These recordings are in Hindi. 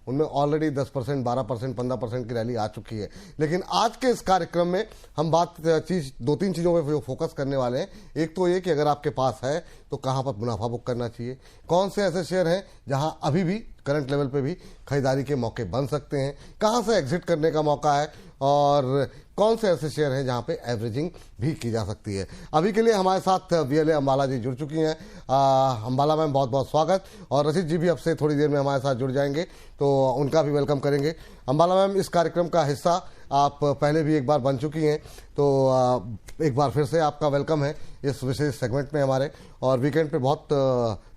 उनमें ऑलरेडी 10%, 12%, 15% की रैली आ चुकी है। लेकिन आज के इस कार्यक्रम में हम दो तीन चीज़ों पे फोकस करने वाले हैं। एक तो ये कि अगर आपके पास है तो कहाँ पर मुनाफा बुक करना चाहिए, कौन से ऐसे शेयर हैं जहां अभी भी करंट लेवल पे भी खरीदारी के मौके बन सकते हैं, कहां से एग्जिट करने का मौका है, और कौन से ऐसे शेयर हैं जहां पे एवरेजिंग भी की जा सकती है। अभी के लिए हमारे साथ वीएलए अंबाला जी जुड़ चुकी हैं। अंबाला मैम, बहुत बहुत स्वागत। और रचित जी भी अब से थोड़ी देर में हमारे साथ जुड़ जाएंगे, तो उनका भी वेलकम करेंगे। अंबाला मैम, इस कार्यक्रम का हिस्सा आप पहले भी एक बार बन चुकी हैं, तो एक बार फिर से आपका वेलकम है इस विशेष सेगमेंट में हमारे। और वीकेंड पे बहुत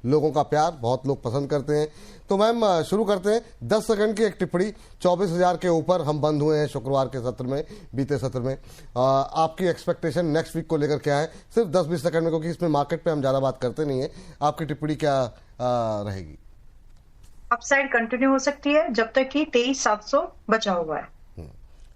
लोगों का प्यार, बहुत लोग पसंद करते हैं। तो मैम शुरू करते हैं। 10 सेकंड की एक टिप्पणी, 24,000 के ऊपर हम बंद हुए हैं शुक्रवार के सत्र में, बीते सत्र में। आपकी एक्सपेक्टेशन नेक्स्ट वीक को लेकर क्या है? सिर्फ 10-20 सेकंड में, क्योंकि इसमें मार्केट पे हम ज्यादा बात करते नहीं है। आपकी टिप्पणी क्या रहेगी? अपसाइड कंटिन्यू हो सकती है जब तक कि 23,700 बचा हुआ है।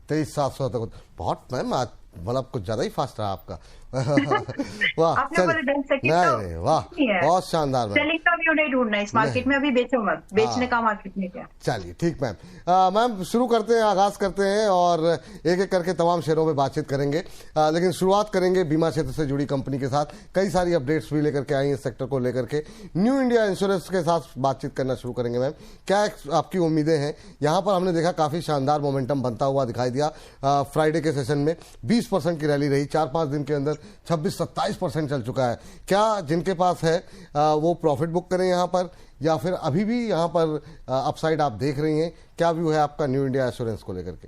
23,700 तक बहुत मैम, मतलब कुछ ज्यादा ही फास्ट रहा आपका। वाह, आपने बोले 10 सेकंड, नहीं, वाह, बहुत शानदार मैम। सेलिंग का व्यू नहीं ढूंढना इस मार्केट में, अभी बेचो मत, बेचने का मार्केट में क्या। चलिए ठीक मैम। मैम शुरू करते हैं, आगाज करते हैं और एक एक करके तमाम शेयरों में बातचीत करेंगे। लेकिन शुरुआत करेंगे बीमा क्षेत्र से जुड़ी कंपनी के साथ। कई सारी अपडेट्स भी लेकर के आई इस सेक्टर को लेकर के। न्यू इंडिया इंश्योरेंस के साथ बातचीत करना शुरू करेंगे। मैम, क्या आपकी उम्मीदें हैं? यहाँ पर हमने देखा काफी शानदार मोमेंटम बनता हुआ दिखाई दिया। फ्राइडे के सेशन में 20% की रैली रही, 4-5 दिन के अंदर 26-27% चल चुका है। क्या जिनके पास है वो प्रॉफिट बुक करें यहाँ पर, या फिर अभी भी यहाँ पर अपसाइड आप देख रही हैं? क्या व्यू है आपका न्यू इंडिया एश्योरेंस को लेकर के?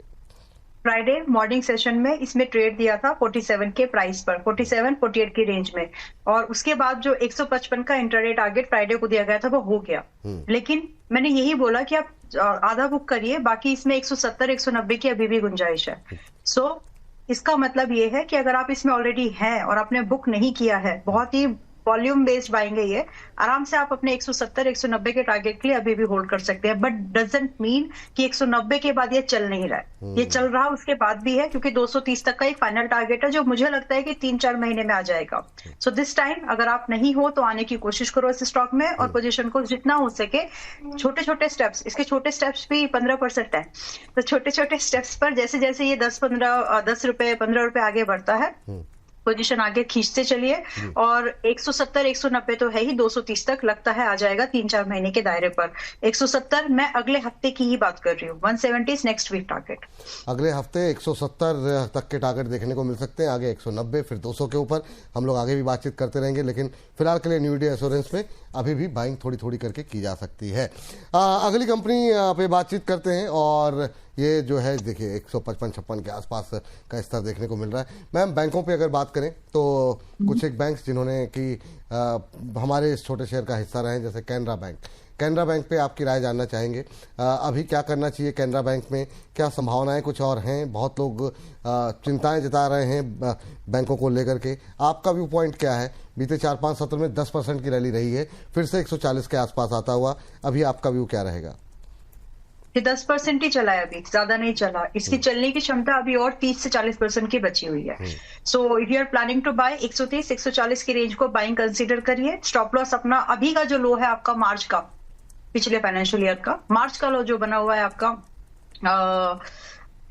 फ्राइडे मॉर्निंग सेशन में इसमें ट्रेड दिया था 47 के प्राइस पर, 47-48 की रेंज में, और उसके बाद जो 155 का इंट्राडे टारगेट फ्राइडे को दिया गया था वो हो गया। लेकिन मैंने यही बोला कि आप आधा बुक करिए, बाकी इसमें 170-190 की अभी भी गुंजाइश है। सो इसका मतलब ये है कि अगर आप इसमें ऑलरेडी हैं और आपने बुक नहीं किया है, बहुत ही वॉल्यूम बेस्ड बाइंग है ये, आराम से आप अपने 170-190 के टारगेट के लिए अभी भी होल्ड कर सकते हैं। बट डजंट मीन कि 190 के बाद ये चल नहीं रहा है। ये चल रहा उसके बाद भी है, क्योंकि 230 तक का एक फाइनल टारगेट है जो मुझे लगता है कि 3-4 महीने में आ जाएगा। सो दिस टाइम अगर आप नहीं हो तो आने की कोशिश करो इस स्टॉक में, और पोजीशन को जितना हो सके छोटे छोटे स्टेप्स, इसके छोटे स्टेप्स भी 15% है, तो छोटे छोटे स्टेप्स पर जैसे जैसे ये 10 रुपए 15 रुपए आगे बढ़ता है, पोजीशन आगे खींचते चलिए। और 170-190 तो है ही, 230 तक लगता है आ जाएगा 3-4 महीने के दायरे पर। 170 मैं अगले हफ्ते की ही बात कर रही हूँ, 170 नेक्स्ट वीक टारगेट। अगले हफ्ते 170 तक के टारगेट देखने को मिल सकते हैं, आगे 190, फिर 200 के ऊपर। हम लोग आगे भी बातचीत करते रहेंगे, लेकिन फिलहाल के लिए न्यू इंडिया एश्योरेंस में अभी भी बाइंग थोड़ी थोड़ी करके की जा सकती है। अगली कंपनी पे बातचीत करते हैं, और ये जो है देखिए 155-56 के आसपास का स्तर देखने को मिल रहा है। मैम, बैंकों पे अगर बात करें तो कुछ एक बैंक्स जिन्होंने कि हमारे इस छोटे शेयर का हिस्सा रहे हैं, जैसे कैनरा बैंक। कैनरा बैंक पे आपकी राय जानना चाहेंगे। अभी क्या करना चाहिए कैनरा बैंक में? क्या संभावनाएं कुछ और हैं? बहुत लोग चिंताएं जता रहे हैं बैंकों को लेकर के। आपका व्यू पॉइंट क्या है? बीते 4-5 सत्र में 10% की रैली रही है, फिर से 140 के आसपास आता हुआ। अभी आपका व्यू क्या रहेगा? 10% ही चला है, अभी ज्यादा नहीं चला। इसकी चलने की क्षमता अभी और 30 से 40% की बची हुई है। So if you are planning to buy, 130-140 की रेंज को बाइंग कंसीडर करिए। स्टॉप लॉस अपना अभी का जो लो है आपका मार्च का, पिछले फाइनेंशियल ईयर का मार्च का लो जो बना हुआ है आपका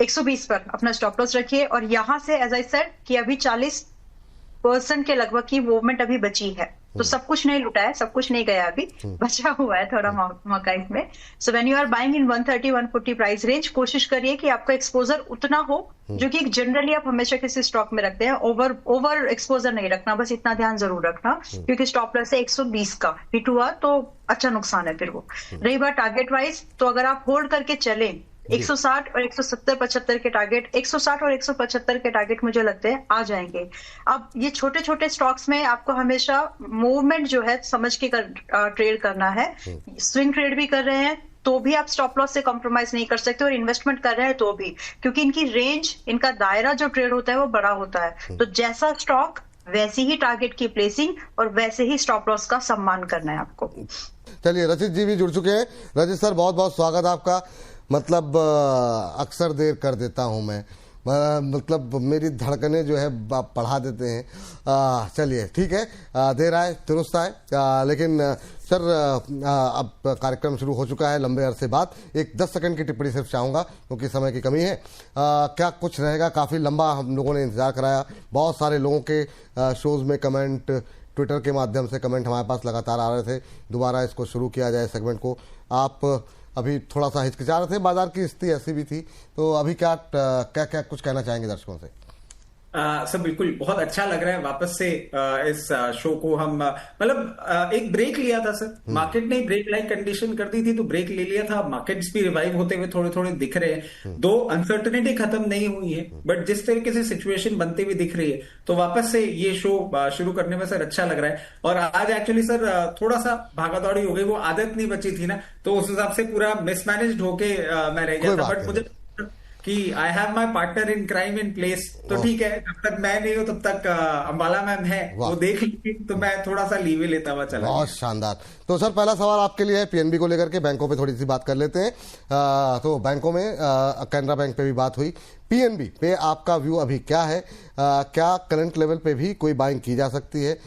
120 पर अपना स्टॉप लॉस रखिए। और यहां से एज आई सेड कि अभी 40% के लगभग की मूवमेंट अभी बची है, तो सब कुछ नहीं लुटा है, सब कुछ नहीं गया, अभी बचा हुआ है थोड़ा मौका इसमें। So when you are buying in 130-140 price range, कोशिश करिए कि आपका एक्सपोजर उतना हो जो कि जनरली आप हमेशा किसी स्टॉक में रखते हैं। ओवर एक्सपोजर नहीं रखना, बस इतना ध्यान जरूर रखना, क्योंकि स्टॉप लॉस है 120 का, हिट हुआ तो अच्छा नुकसान है फिर वो। रही बात टारगेट वाइज, तो अगर आप होल्ड करके चले 160 और 170-75 के टारगेट, 160 और 175 के टारगेट मुझे लगते हैं आ जाएंगे। अब ये छोटे छोटे स्टॉक्स में आपको हमेशा मूवमेंट जो है समझ के ट्रेड करना है। स्विंग ट्रेड भी कर रहे हैं तो भी आप स्टॉप लॉस से कॉम्प्रोमाइज नहीं कर सकते, और इन्वेस्टमेंट कर रहे हैं तो भी, क्योंकि इनकी रेंज, इनका दायरा जो ट्रेड होता है वो बड़ा होता है। तो जैसा स्टॉक वैसी ही टारगेट की प्लेसिंग और वैसे ही स्टॉप लॉस का सम्मान करना है आपको। चलिए, रचित जी भी जुड़ चुके हैं। रचित सर, बहुत बहुत स्वागत आपका। मतलब अक्सर देर कर देता हूं मैं, मतलब मेरी धड़कनें जो है बढ़ा देते हैं। चलिए ठीक है, देर आए दुरुस्त आए, लेकिन सर अब कार्यक्रम शुरू हो चुका है लंबे अरसे बाद, एक 10 सेकंड की टिप्पणी सिर्फ चाहूंगा क्योंकि समय की कमी है। क्या कुछ रहेगा? काफी लंबा हम लोगों ने इंतजार कराया, बहुत सारे लोगों के शोज में कमेंट, ट्विटर के माध्यम से कमेंट हमारे पास लगातार आ रहे थे दोबारा इसको शुरू किया जाए सेगमेंट को। आप अभी थोड़ा सा हिचकिचा रहे थे, बाजार की स्थिति ऐसी भी थी, तो अभी क्या कुछ कहना चाहेंगे दर्शकों से? सर बिल्कुल, बहुत अच्छा लग रहा है वापस से इस शो को हम मतलब एक ब्रेक लिया था सर, मार्केट ने ब्रेक लाइक कंडीशन कर दी थी तो ब्रेक ले लिया था। मार्केट्स भी रिवाइव होते हुए थोड़े थोड़े दिख रहे हैं, दो अनसर्टेनिटी खत्म नहीं हुई है बट जिस तरीके से सिचुएशन बनती हुई दिख रही है तो वापस से ये शो शुरू करने में सर अच्छा लग रहा है। और आज एक्चुअली सर थोड़ा सा भागादौड़ी हो गई, वो आदत नहीं बची थी ना, तो उस हिसाब से पूरा मिसमैनेज होके मैं रह गया था। बट मुझे कि I have my partner in crime in place, तो ठीक है, जब तक मैं नहीं हूं तब तक अंबाला मैम है, वो देख ली तो मैं थोड़ा सा लीवे लेता हुआ चला। बहुत शानदार। तो सर पहला सवाल आपके लिए है पीएनबी को लेकर के, बैंकों पे थोड़ी सी बात कर लेते हैं। तो बैंकों में कैनरा बैंक पे भी बात हुई, पीएनबी पे आपका व्यू अभी क्या है? क्या करंट लेवल पे भी कोई बाइंग की जा सकती है?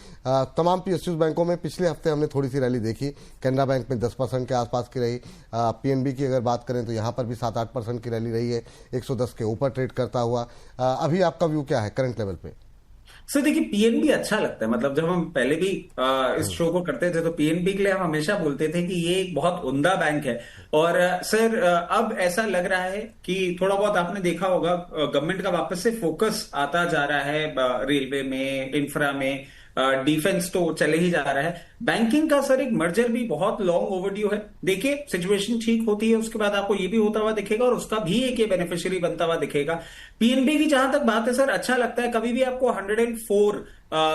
तमाम पीएसयू बैंकों में पिछले हफ्ते हमने थोड़ी सी रैली देखी, कैनरा बैंक में 10% के आसपास की रही, पीएनबी की अगर बात करें तो यहाँ पर भी 7-8% की रैली रही है, 110 के ऊपर ट्रेड करता हुआ। अभी आपका व्यू क्या है करंट लेवल पे? सर देखिए, पीएनबी अच्छा लगता है, मतलब जब हम पहले भी इस शो को करते थे तो पीएनबी के लिए हम हमेशा बोलते थे कि ये एक बहुत उम्दा बैंक है। और सर अब ऐसा लग रहा है कि थोड़ा बहुत आपने देखा होगा गवर्नमेंट का वापस से फोकस आता जा रहा है रेलवे में, इंफ्रा में, डिफेंस तो चले ही जा रहा है। बैंकिंग का सर एक मर्जर भी बहुत लॉन्ग ओवरड्यू है। देखिए सिचुएशन ठीक होती है उसके बाद आपको ये भी होता हुआ दिखेगा और उसका भी एक बेनिफिशियरी बनता हुआ दिखेगा। पीएनबी की जहां तक बात है सर, अच्छा लगता है, कभी भी आपको 104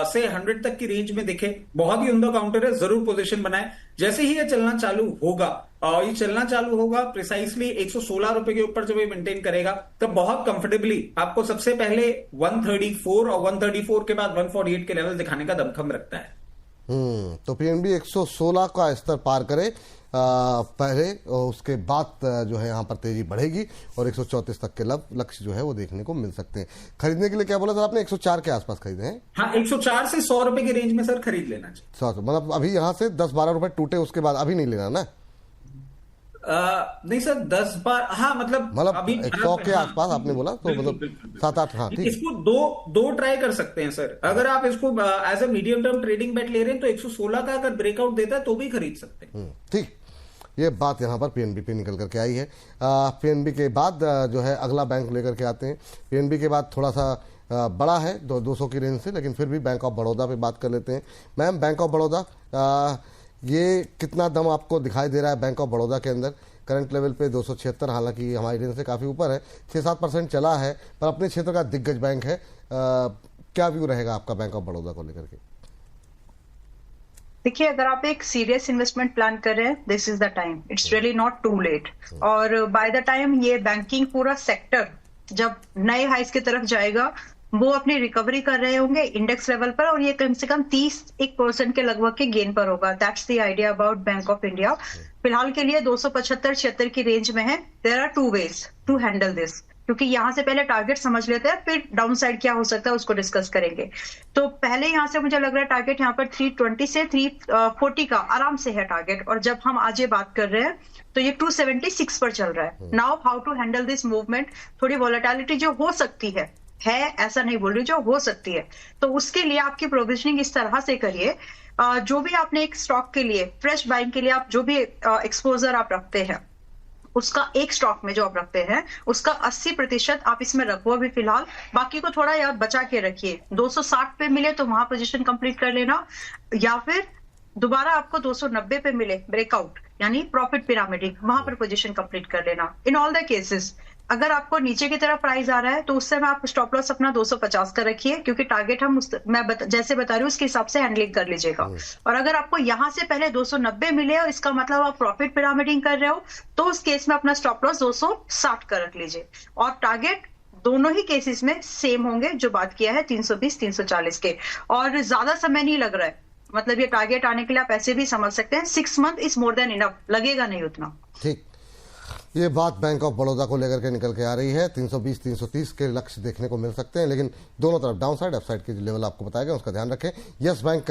से 100 तक की रेंज में दिखे, बहुत ही उम्दा काउंटर है, जरूर पोजीशन बनाए। जैसे ही ये चलना चालू होगा, और ये चलना चालू होगा प्रिसाइसली 116 रुपए के ऊपर जब ये मेंटेन करेगा तो बहुत कंफर्टेबली आपको सबसे पहले 134 और 134 के बाद 148 के लेवल दिखाने का दमखम रखता है। तो पीएनबी 116 का स्तर पार करे पहले, और उसके बाद जो है यहाँ पर तेजी बढ़ेगी और 134 तक के लक्ष्य जो है वो देखने को मिल सकते हैं। खरीदने के लिए क्या बोला सर आपने? 104 के आसपास खरीदे हैं? हाँ, 104 से 100 रुपए की रेंज में सर खरीद लेना चाहिए। 100, मतलब अभी यहाँ से 10-12 रुपए टूटे उसके बाद अभी नहीं लेना ना? नहीं सर, 10-12, हाँ मतलब अभी 100 के आसपास आपने बोला तो मतलब 7-8। हाँ ठीक, इसको दो ट्राई कर सकते हैं सर। अगर आप इसको as a medium term trading bet ले रहे हैं तो 116 का अगर ब्रेकआउट देता है तो भी खरीद सकते हैं। ठीक, ये बात यहाँ पर पीएनबी पे निकल करके आई है। पीएनबी के बाद जो है अगला बैंक लेकर के आते हैं। पीएनबी के बाद थोड़ा सा बड़ा है 200 की रेंज से, लेकिन फिर भी बैंक ऑफ बड़ौदा पे बात कर लेते हैं। मैम, बैंक ऑफ बड़ौदा, ये कितना दम आपको दिखाई दे रहा है बैंक ऑफ बड़ौदा के अंदर? करंट लेवल पे 276, हालांकि हमारी रेंज से काफ़ी ऊपर है, 6-7% चला है, पर अपने क्षेत्र का दिग्गज बैंक है। क्या व्यू रहेगा आपका बैंक ऑफ बड़ौदा को लेकर के? देखिए, अगर आप एक सीरियस इन्वेस्टमेंट प्लान कर रहे हैं, this is the time, it's really not too late. और बाय द टाइम ये बैंकिंग पूरा सेक्टर जब नए हाइस की तरफ जाएगा, वो अपनी रिकवरी कर रहे होंगे इंडेक्स लेवल पर, और ये कम से कम 31% के लगभग के गेन पर होगा। That's the idea about Bank of India. फिलहाल के लिए 275-76 की रेंज में है। There are two ways to handle this, क्योंकि यहाँ से पहले टारगेट समझ लेते हैं, फिर डाउन साइड क्या हो सकता है उसको डिस्कस करेंगे। तो पहले यहाँ से मुझे लग रहा है टारगेट यहाँ पर 320 से 340 का आराम से है टारगेट। और जब हम आज ये बात कर रहे हैं तो ये 276 पर चल रहा है। Now how to handle this movement? थोड़ी वॉलेटिलिटी जो हो सकती है, ऐसा नहीं बोल रही, जो हो सकती है, तो उसके लिए आपकी प्रोविजनिंग इस तरह से करिए, जो भी आपने एक स्टॉक के लिए, फ्रेश बाइंग के लिए आप जो भी एक्सपोजर आप रखते हैं, उसका एक स्टॉक में जो आप रखते हैं उसका 80% आप इसमें रखो अभी फिलहाल, बाकी को थोड़ा यार बचा के रखिए। 260 पे मिले तो वहां पोजीशन कंप्लीट कर लेना, या फिर दोबारा आपको 290 पे मिले ब्रेकआउट, यानी प्रॉफिट पिरामिडिंग, वहां पर पोजीशन कंप्लीट कर लेना। इन ऑल द केसेस अगर आपको नीचे की तरफ प्राइस आ रहा है तो उस समय आप स्टॉप लॉस अपना 250 का रखिए, क्योंकि टारगेट हम जैसे बता रही हूँ उसके हिसाब से हैंडलिंग कर लीजिएगा। और अगर आपको यहाँ से पहले 290 मिले और इसका मतलब आप प्रॉफिट पिरामिडिंग कर रहे हो, तो उस केस में अपना स्टॉप लॉस 260 का रख लीजिए। और टारगेट दोनों ही केसेस में सेम होंगे जो बात किया है, 320-340 के। और ज्यादा समय नहीं लग रहा है, मतलब ये टारगेट आने के लिए आप ऐसे भी समझ सकते हैं 6 month is more than enough, लगेगा नहीं उतना। ठीक, ये बात बैंक ऑफ बड़ौदा को लेकर के निकल के आ रही है। 320-330 के लक्ष्य देखने को मिल सकते हैं, लेकिन दोनों तरफ डाउन साइड अपसाइड के जो लेवल आपको बताया गया उसका ध्यान रखें। यस बैंक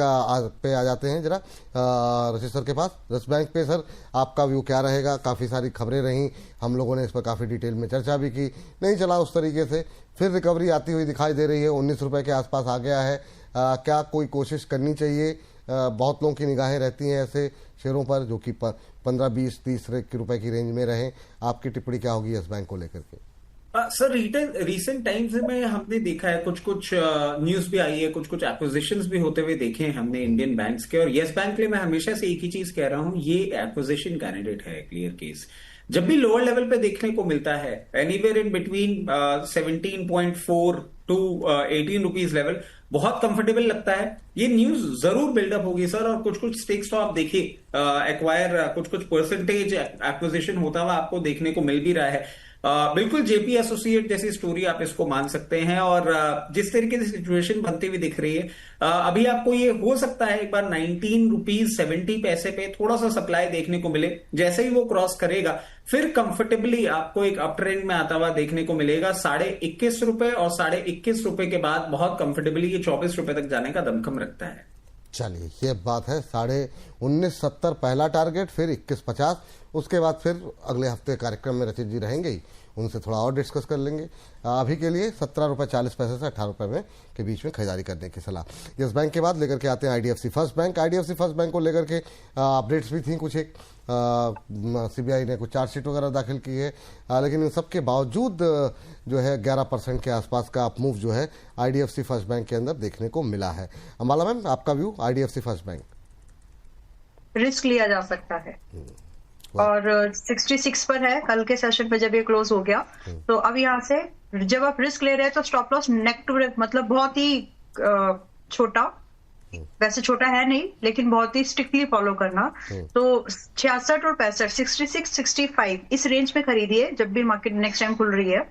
पे आ जाते हैं जरा रशीद सर के पास। यस बैंक पे सर आपका व्यू क्या रहेगा? काफ़ी सारी खबरें रहीं, हम लोगों ने इस पर काफ़ी डिटेल में चर्चा भी की, नहीं चला उस तरीके से, फिर रिकवरी आती हुई दिखाई दे रही है, 19 रुपये के आसपास आ गया है। क्या कोई कोशिश करनी चाहिए? बहुत लोगों की निगाहें रहती हैं ऐसे शेयरों पर जो कि 15-20-30 रुपए की रेंज में रहें। आपकी टिप्पणी क्या होगी यस बैंक को लेकर के? सर रिसेंट टाइम्स में हमने देखा है कुछ न्यूज भी आई है, कुछ एक्विजिशंस भी होते हुए देखे हैं हमने इंडियन बैंक्स के। और यस बैंक के लिए मैं हमेशा से एक ही चीज कह रहा हूं, ये एक्विजिशन कैंडिडेट है, क्लियर केस। जब भी लोअर लेवल पे देखने को मिलता है anywhere in between 17.4 to 18 rupees level बहुत कंफर्टेबल लगता है। ये न्यूज जरूर बिल्डअप होगी सर, और कुछ स्टेक्स तो आप देखिए एक्वायर कुछ परसेंटेज एक्विजिशन होता हुआ आपको देखने को मिल भी रहा है। बिल्कुल जेपी एसोसिएट जैसी स्टोरी आप इसको मान सकते हैं। और जिस तरीके से सिचुएशन बनती हुई दिख रही है, अभी आपको ये हो सकता है एक बार 19 रुपीज 70 पैसे पे थोड़ा सा सप्लाई देखने को मिले। जैसे ही वो क्रॉस करेगा फिर कंफर्टेबली आपको एक अप ट्रेंड में आता हुआ देखने को मिलेगा 21.5 रुपए, और 21.5 रुपए के बाद बहुत कंफर्टेबली ये 24 रुपए तक जाने का दमखम रखता है। चलिए ये बात है। 19.70 पहला टारगेट, फिर 21.50, उसके बाद फिर अगले हफ्ते कार्यक्रम में रचित जी रहेंगे ही, उनसे थोड़ा और डिस्कस कर लेंगे। अभी के लिए 17.40 रुपये से 18 रुपये में के बीच में खरीदारी करने की सलाह। यस बैंक के बाद लेकर के आते हैं IDFC first bank. IDFC first bank को लेकर के अपडेट्स भी थी कुछ, एक सीबीआई ने कुछ चार्जशीट वगैरह दाखिल की है, लेकिन इन सब के बावजूद जो है 11% के आसपास का अपमूव जो है आईडीएफसी फर्स्ट बैंक के अंदर देखने को मिला है। अंबाला मैम, आपका view IDFC first bank? Risk लिया जा सकता है और 66 पर है। कल के सेशन पे जब ये क्लोज हो गया तो अब यहाँ से जब आप रिस्क ले रहे हैं तो स्टॉप लॉस नेक टू मतलब बहुत ही छोटा, वैसे छोटा है नहीं लेकिन बहुत ही स्ट्रिक्टली फॉलो करना। तो 66 और 65, 66, 65 इस रेंज में खरीदिए जब भी मार्केट नेक्स्ट टाइम खुल रही है।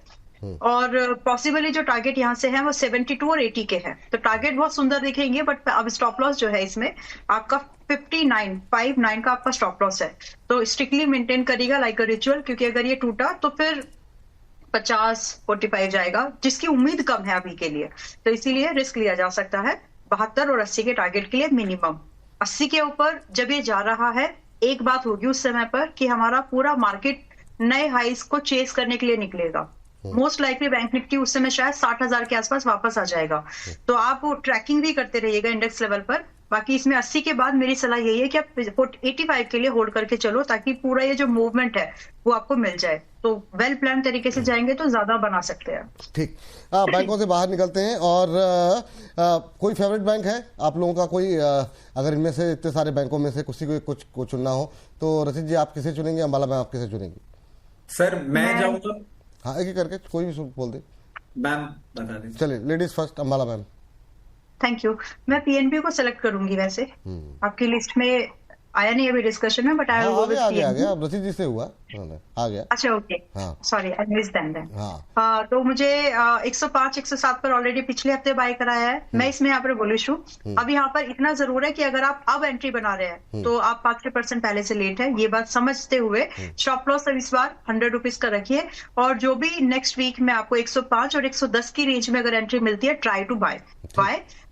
और पॉसिबली जो टारगेट यहाँ से है वो 72 और 80 के है, तो टारगेट बहुत सुंदर दिखेंगे। बट अब स्टॉप लॉस जो है इसमें आपका 59 का आपका स्टॉप लॉस है, तो स्ट्रिक्टली मेंटेन करिएगा लाइक अ रिचुअल, क्योंकि अगर ये टूटा तो फिर 50-45 जाएगा, जिसकी उम्मीद कम है अभी के लिए। तो इसीलिए रिस्क लिया जा सकता है 72 और 80 के टारगेट के लिए मिनिमम। 80 के ऊपर जब ये जा रहा है, एक बात होगी उस समय पर कि हमारा पूरा मार्केट नए हाइस को चेस करने के लिए निकलेगा। मोस्ट लाइकली बैंक निफ्टी उस समय शायद 60,000 के आसपास वापस आ जाएगा। तो आप ट्रैकिंग भी करते रहिएगा इंडेक्स लेवल पर। बाकी इसमें 80 के बाद मेरी सलाह यही है कि आप 85 के लिए होल्ड करके चलो, ताकि पूरा ये जो मूवमेंट है वो आपको मिल जाए। तो वेल प्लान तरीके से जाएंगे तो ज्यादा बना सकते हैं। ठीक, बैंकों से बाहर निकलते हैं। और कोई फेवरेट बैंक है आप लोगों का? कोई अगर इनमें से इतने सारे बैंकों में से किसी को कुछ चुनना हो तो रचित जी आप किसे चुनेंगे? अंबाला मैम आप किसे चुनेंगी? सर मैं जाऊंगा, हाँ एक करके कोई भी बोल दे। मैम बता दें। चलिए ladies first, Ambala ma'am. Thank you. मैं पीएनबी को सेलेक्ट करूंगी। वैसे आपकी लिस्ट में आया नहीं अभी डिस्कशन में, बट आई विल आ गया रचित जी से हुआ आ गया। अच्छा okay, sorry I miss then. हाँ तो मुझे 105 107 पर ऑलरेडी पिछले हफ्ते बाय कराया है। मैं इसमें यहाँ पर बुलिश हूँ। अब यहाँ पर इतना जरूर है कि अगर आप अब एंट्री बना रहे हैं तो आप 5-6% पहले से लेट है, ये बात समझते हुए स्टॉप लॉस इस बार 100 रुपीज का रखिए। और जो भी नेक्स्ट वीक में आपको 105 और 110 की रेंज में अगर एंट्री मिलती है, ट्राई टू बाय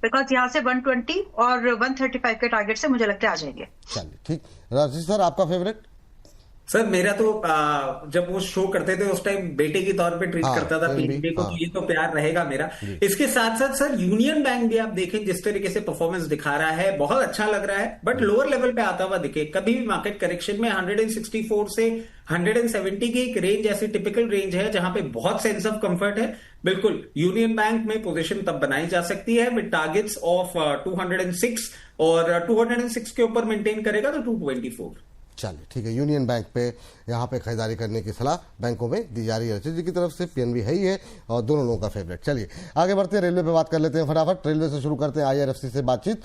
बिकॉज यहाँ से 120 और 135 के टारगेट से मुझे लगता है आ जाएंगे। चलिए ठीक। राजेश सर आपका फेवरेट? सर मेरा तो जब वो शो करते थे उस टाइम बेटे के तौर पे ट्रीट करता था पीएनबी को, तो ये तो प्यार रहेगा मेरा। इसके साथ साथ सर यूनियन बैंक भी आप देखें जिस तरीके से परफॉर्मेंस दिखा रहा है, बहुत अच्छा लग रहा है। बट लोअर लेवल पे आता हुआ दिखे, कभी भी मार्केट करेक्शन में 164 से 170 की एक रेंज ऐसी टिपिकल रेंज है जहां पे बहुत सेंस ऑफ कंफर्ट है। बिल्कुल यूनियन बैंक में पोजीशन तब बनाई जा सकती है विद टारगेट्स ऑफ 206, और 206 के ऊपर मेंटेन करेगा तो 224। चलिए ठीक है, यूनियन बैंक पे यहाँ पे खरीदारी करने की सलाह बैंकों में दी जा रही है रचित जी की तरफ से। पीएनबी है ही है और दोनों लोगों का फेवरेट। चलिए आगे बढ़ते हैं, रेलवे पे बात कर लेते हैं फटाफट। रेलवे से शुरू करते हैं, आईआरएफसी से बातचीत।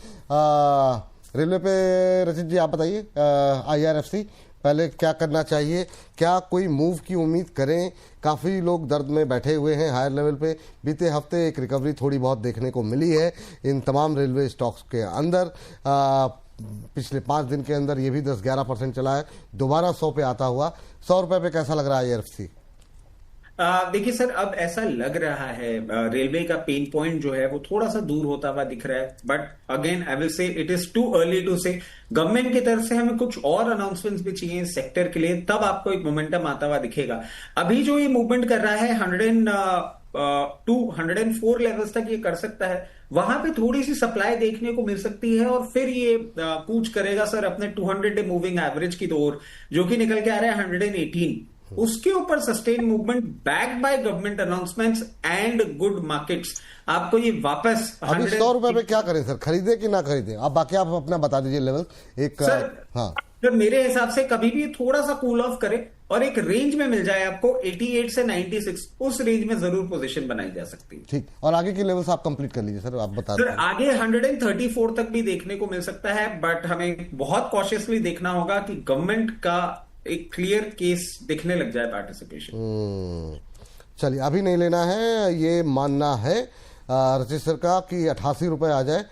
रेलवे पे रचित जी आप बताइए, आईआरएफसी पहले क्या करना चाहिए? क्या कोई मूव की उम्मीद करें? काफ़ी लोग दर्द में बैठे हुए हैं हायर लेवल पे। बीते हफ्ते एक रिकवरी थोड़ी बहुत देखने को मिली है इन तमाम रेलवे स्टॉक्स के अंदर। पिछले 5 दिन के अंदर ये भी 10-11% चला है, दोबारा 100 पे आता हुआ। 100 रुपए पे कैसा लग रहा है IRFC? देखिए सर, अब ऐसा लग रहा है रेलवे का पेन पॉइंट जो है वो थोड़ा सा दूर होता हुआ दिख रहा है, but again I will say it is too early to say. Government की तरफ से हमें कुछ और अनाउंसमेंट्स भी चाहिए सेक्टर के लिए, तब आपको एक मोमेंटम आता हुआ दिखेगा। अभी जो ये मूवमेंट कर रहा है 104 लेवल्स तक ये कर सकता है, वहां पे थोड़ी सी सप्लाई देखने को मिल सकती है और फिर ये कूच करेगा सर अपने 200 डे मूविंग एवरेज की ओर, जो कि निकल के आ रहा है 118। उसके ऊपर sustain movement back by government announcements and good markets आपको ये वापस अभी 100 रुपए पे क्या करें सर, खरीदे कि ना खरीदे? आप बाकी आप अपना बता दीजिए लेवल एक। सर, हाँ सर मेरे हिसाब से कभी भी थोड़ा सा कूल ऑफ करे और एक रेंज में मिल जाए आपको 88 से 96, उस रेंज में जरूर पोजीशन बनाई जा सकती है। ठीक, और आगे की लेवल्स आप कंप्लीट कर लीजिए सर, आप बता सर दें। आगे 134 तक भी देखने को मिल सकता है, बट हमें बहुत कॉशियसली देखना होगा कि गवर्नमेंट का एक क्लियर केस दिखने लग जाए पार्टिसिपेशन। चलिए, अभी नहीं लेना है, ये मानना है रजिस्टर का कि 88 रुपए आ जाए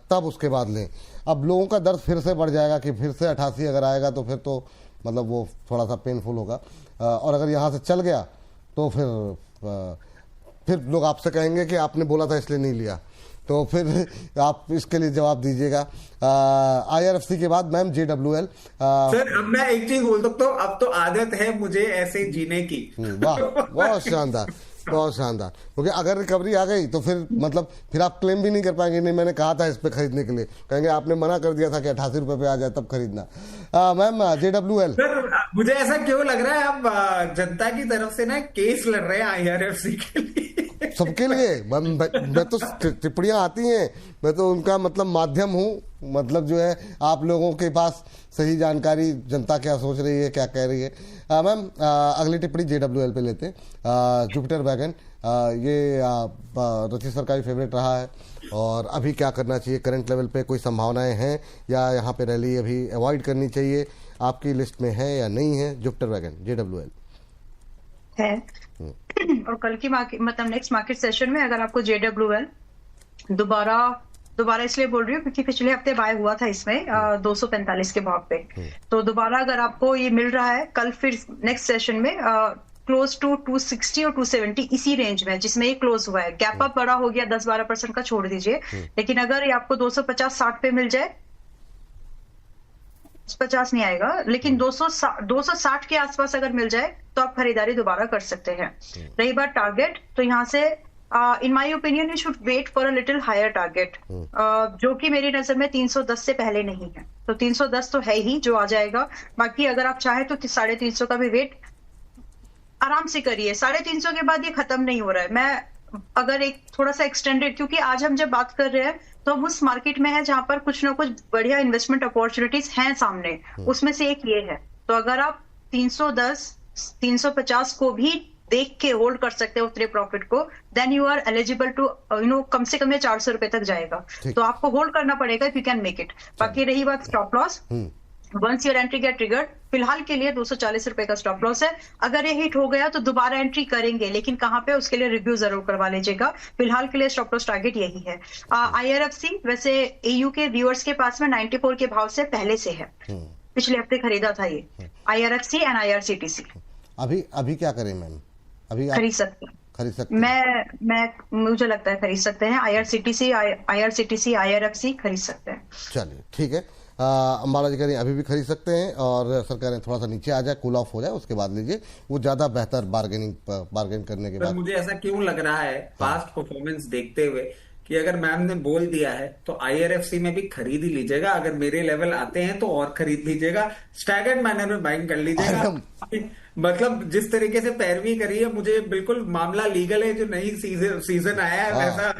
तब उसके बाद लें। अब लोगों का दर्द फिर से बढ़ जाएगा कि फिर से 88 अगर आएगा तो फिर तो मतलब वो थोड़ा सा पेनफुल होगा, और अगर यहाँ से चल गया तो फिर लोग आपसे कहेंगे कि आपने बोला था इसलिए नहीं लिया, तो फिर आप इसके लिए जवाब दीजिएगा। IRFC के बाद मैम JWL। सर अब मैं एक चीज बोल सकता हूँ, अब तो आदत है मुझे ऐसे जीने की। वाह, बहुत शानदार, बहुत शानदार। क्योंकि अगर रिकवरी आ गई तो फिर मतलब फिर आप क्लेम भी नहीं कर पाएंगे, नहीं मैंने कहा था इस पे खरीदने के लिए, कहेंगे आपने मना कर दिया था कि 88 रुपए पे आ जाए तब खरीदना। Ma'am JWL। सर मुझे ऐसा क्यों लग रहा है अब जनता की तरफ से ना केस लड़ रहे हैं IRFC के लिए? सबके लिए मैं तो टिप्पणियां आती हैं, मैं तो उनका मतलब माध्यम हूँ, मतलब जो है आप लोगों के पास सही जानकारी, जनता क्या सोच रही है, क्या कह रही है। मैम अगली टिप्पणी JWL पे लेते हैं। जुपिटर वैगन, ये रची सर का भी फेवरेट रहा है, और अभी क्या करना चाहिए करंट लेवल पे? कोई संभावनाएं हैं या यहाँ पे रैली अभी अवॉइड करनी चाहिए? आपकी लिस्ट में है या नहीं है जुपिटर वैगन JWL? है और कल की मार्केट मतलब नेक्स्ट मार्केट सेशन में अगर आपको JWL दोबारा इसलिए बोल रही हूँ क्योंकि पिछले हफ्ते बाय हुआ था इसमें 245 के भाव पे, तो दोबारा अगर आपको ये मिल रहा है कल फिर नेक्स्ट सेशन में क्लोज टू 260 और 270 इसी रेंज में जिसमें ये क्लोज हुआ है। गैप अप बड़ा हो गया 10-12% का, छोड़ दीजिए, लेकिन अगर ये आपको 250-60 पे मिल जाए, 50 नहीं आएगा लेकिन 260 के आसपास अगर मिल जाए तो आप खरीदारी दोबारा कर सकते हैं। रही बात टारगेट, तो यहाँ से in my opinion you should wait for a little higher target, जो कि मेरी नजर में 310 से पहले नहीं है, तो 310 तो है ही जो आ जाएगा। बाकी अगर आप चाहें तो 350 का भी वेट आराम से करिए। 350 के बाद ये खत्म नहीं हो रहा है। मैं अगर एक थोड़ा सा एक्सटेंडेड, क्योंकि आज हम जब बात कर रहे हैं तो हम उस मार्केट में है जहां पर कुछ ना कुछ बढ़िया इन्वेस्टमेंट अपॉर्चुनिटीज हैं सामने, उसमें से एक ये है। तो अगर आप 310 350 को भी देख के होल्ड कर सकते हो उतने प्रॉफिट को, then you are eligible to कम से कम 400 रुपए तक जाएगा, तो आपको होल्ड करना पड़ेगा if you can make it. बाकी रही बात stop loss, once your entry get triggered, फिलहाल के लिए 240 रुपए का स्टॉप लॉस है। अगर ये हिट हो गया तो दोबारा एंट्री करेंगे, लेकिन कहां पे उसके लिए रिव्यू जरूर करवा लीजिएगा। फिलहाल के लिए स्टॉप लॉस टारगेट यही है। IRFC वैसे AU के व्यूअर्स के पास में 94 के भाव से पहले से है, पिछले हफ्ते खरीदा था ये IRFC एंड IRCTC। अभी क्या करें मैम? अभी खरीद सकते मैं मुझे लगता है खरीद सकते हैं। IRCTC IRFC खरीद सकते हैं। चलिए ठीक है, अंबाला जी कह रहे हैं अभी भी खरीद सकते हैं, और सर कह रहे हैं थोड़ा सा नीचे आ जाए, कूल ऑफ हो जाए, उसके बाद लीजिए, वो ज्यादा बेहतर बार्गेन करने के बाद। मुझे ऐसा क्यों लग रहा है पास्ट परफॉर्मेंस देखते हुए कि अगर मैम ने बोल दिया है तो IRFC में भी खरीद ही लीजिएगा, अगर मेरे लेवल आते हैं तो और खरीद लीजिएगा, स्टैगर्ड मैनर में बाइंग कर लीजिएगा। मतलब जिस तरीके से पैरवी करी है, मुझे बिल्कुल मामला लीगल है, जो नई सीजन आया है वैसा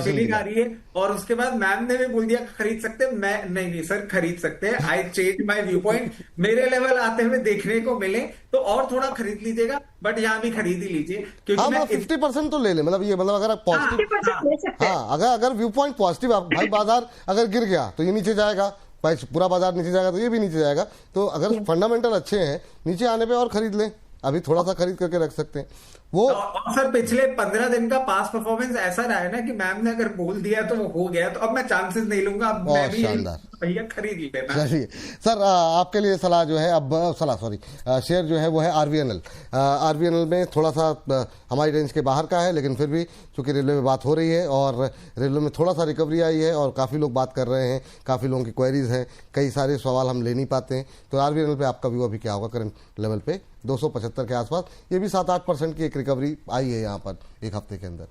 फीलिंग आ रही है। और उसके बाद मैम ने भी बोल दिया खरीद सकते हैं, मैं नहीं सर खरीद सकते हैं, I change my view point, मेरे लेवल आते हुए देखने को मिले तो और थोड़ा खरीद लीजिएगा, बट यहाँ भी खरीद ही लीजिए क्योंकि मैं 50% तो ले ले, मतलब ये मतलब अगर पॉजिटिव, अगर व्यू पॉइंट पॉजिटिव, भाई बाजार अगर गिर गया तो ये नीचे जाएगा, भाई पूरा बाजार नीचे जाएगा तो ये भी नीचे जाएगा, तो अगर फंडामेंटल अच्छे हैं नीचे आने पे और खरीद लें, अभी थोड़ा सा खरीद करके रख सकते हैं वो। और सर पिछले 15 दिन का पास परफॉर्मेंस ऐसा रहा है ना कि मैम ने अगर बोल दिया तो वो हो गया, तो अब मैं चांसेस नहीं लूंगा, अब मैं भी भैया खरीद लेना। चलिए सर, आपके लिए सलाह जो है, अब सलाह सॉरी शेयर जो है वो है आरवीएनएल। आरवीएनएल में थोड़ा सा हमारी रेंज के बाहर का है, लेकिन फिर भी चूंकि रेलवे में बात हो रही है और रेलवे में थोड़ा सा रिकवरी आई है और काफ़ी लोग बात कर रहे हैं, काफ़ी लोगों की क्वेरीज हैं, कई सारे सवाल हम ले नहीं पाते हैं। तो आरवीएनएल पे आपका व्यू अभी क्या होगा करंट लेवल पे 275 के आसपास? ये भी 7-8% की एक रिकवरी आई है यहाँ पर एक हफ्ते के अंदर।